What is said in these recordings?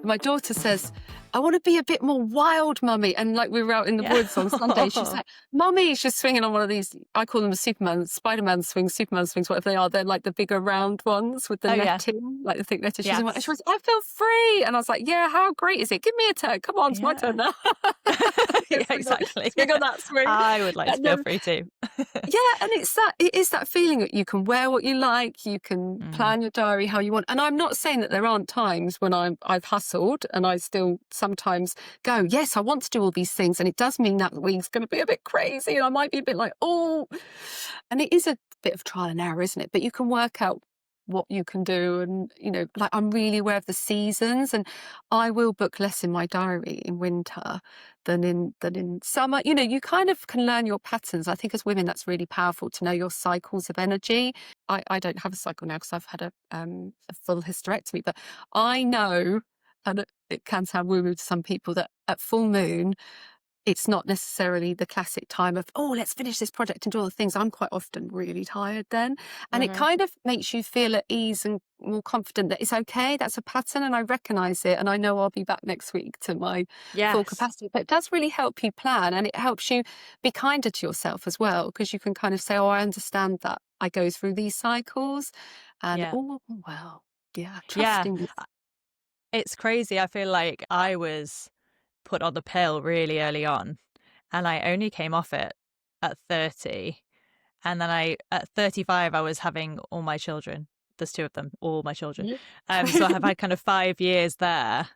My daughter says, I want to be a bit more wild, mummy. And like we were out in the woods on Sunday, she's like, mummy, she's swinging on one of these, I call them Spider-Man swings, Superman swings, whatever they are. They're like the bigger round ones with the netting, like the thick netting. She's like, she was, I feel free. And I was like, yeah, how great is it? Give me a turn. Come on, it's my turn now. Exactly. Swing on that swing. I would like to feel free too. Yeah, and it is that feeling that you can wear what you like, you can plan your diary how you want. And I'm not saying that there aren't times when I've hustled and I still sometimes go, yes, I want to do all these things. And it does mean that week's going to be a bit crazy and I might be a bit like, oh, and it is a bit of trial and error, isn't it? But you can work out what you can do. And, you know, like I'm really aware of the seasons and I will book less in my diary in winter than in summer. You know, you kind of can learn your patterns. I think as women, that's really powerful to know your cycles of energy. I don't have a cycle now because I've had a full hysterectomy, but I know, and it can sound woo-woo to some people, that at full moon, it's not necessarily the classic time of, oh, let's finish this project and do all the things. I'm quite often really tired then. And it kind of makes you feel at ease and more confident that it's okay. That's a pattern and I recognize it. And I know I'll be back next week to my full capacity. But it does really help you plan and it helps you be kinder to yourself as well. Because you can kind of say, oh, I understand that I go through these cycles. And trusting. It's crazy. I feel like I was put on the pill really early on and I only came off it at 30 and then at 35 I was having all my children. There's two of them, all my children. So I have had kind of 5 years there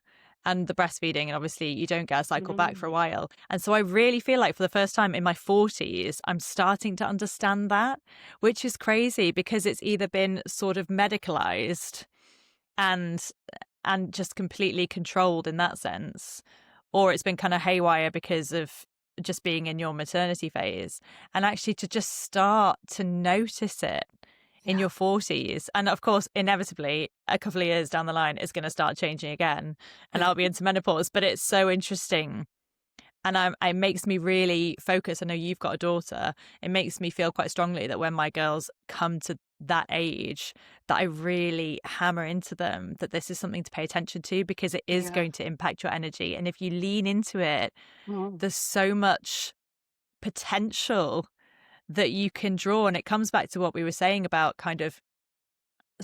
and the breastfeeding, and obviously you don't get a cycle back for a while. And so I really feel like for the first time in my 40s I'm starting to understand that, which is crazy because it's either been sort of medicalized and just completely controlled in that sense, or it's been kind of haywire because of just being in your maternity phase. And actually to just start to notice it in your 40s. And of course, inevitably, a couple of years down the line, it's going to start changing again and I'll be into menopause. But it's so interesting. And it makes me really focus. I know you've got a daughter. It makes me feel quite strongly that when my girls come to that age, that I really hammer into them that this is something to pay attention to because it is going to impact your energy. And if you lean into it, there's so much potential that you can draw. And it comes back to what we were saying about kind of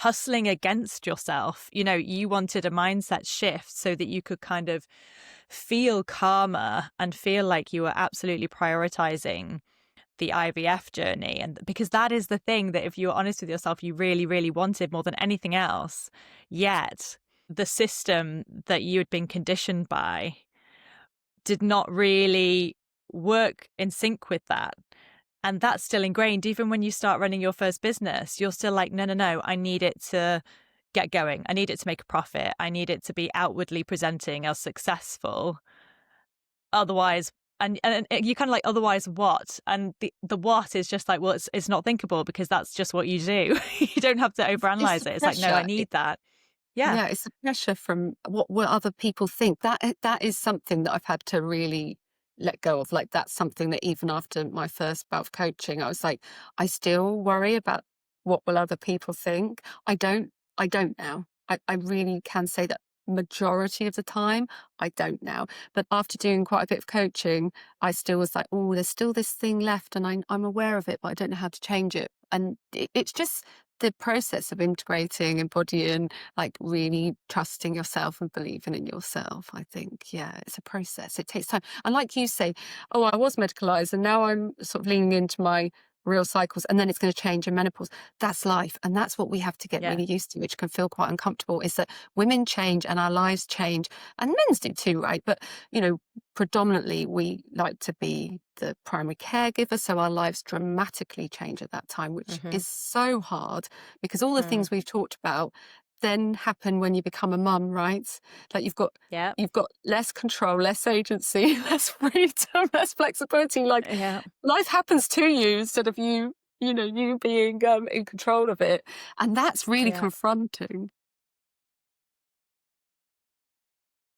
hustling against yourself. You know, you wanted a mindset shift so that you could kind of feel calmer and feel like you were absolutely prioritizing the IVF journey. And because that is the thing that if you're honest with yourself, you really, really wanted more than anything else. Yet the system that you had been conditioned by did not really work in sync with that. And that's still ingrained. Even when you start running your first business, you're still like, no, I need it to get going. I need it to make a profit. I need it to be outwardly presenting as successful. Otherwise, and you kind of like, otherwise what? And the what is just like, well, it's not thinkable because that's just what you do. You don't have to overanalyze it. It's like, no, I need that. Yeah, it's the pressure from what other people think. That is something that I've had to really let go of. Like that's something that even after my first bout of coaching, I was like, I still worry about what will other people think. I don't now. I really can say that majority of the time I don't now. But after doing quite a bit of coaching, I still was like, oh, there's still this thing left and I'm aware of it, but I don't know how to change it. And it's just the process of integrating, embodying, like really trusting yourself and believing in yourself. I think, it's a process. It takes time. And like you say, oh, I was medicalized and now I'm sort of leaning into my real cycles and then it's going to change in menopause. That's life. And that's what we have to get really used to, which can feel quite uncomfortable, is that women change and our lives change and men's do too, right? But, you know, predominantly we like to be the primary caregiver. So our lives dramatically change at that time, which is so hard because all the things we've talked about then happen when you become a mum, right? Like you've got less control, less agency, less freedom, less flexibility. Like life happens to you instead of you being in control of it. And that's really confronting.